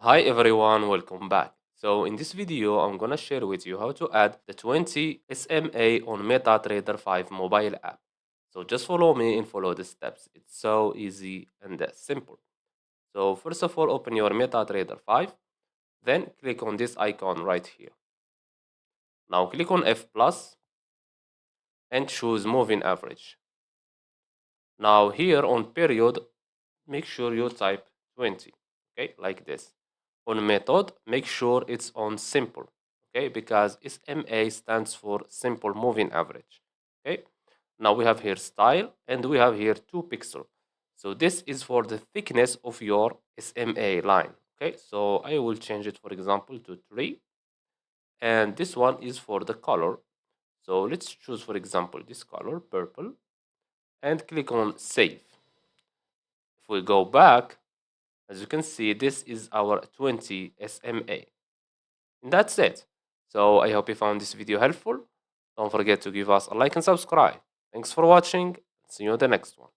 Hi everyone, welcome back. So in this video, I'm gonna share with you how to add the 20 SMA on MetaTrader 5 mobile app. So just follow me and follow the steps. It's so easy and simple. So first of all, open your MetaTrader 5, then click on this icon right here. Now click on F plus and choose moving average. Now here on period, make sure you type 20, okay, like this. On method, make sure it's on simple, okay, because SMA stands for simple moving average, okay. Now we have here style and we have here 2 pixel. So this is for the thickness of your SMA line, okay. So I will change it, for example, to 3, and this one is for the color. So let's choose, for example, this color, purple, and click on save. If we go back, as you can see, this is our 20 SMA. And that's it. So I hope you found this video helpful. Don't forget to give us a like and subscribe. Thanks for watching. See you in the next one.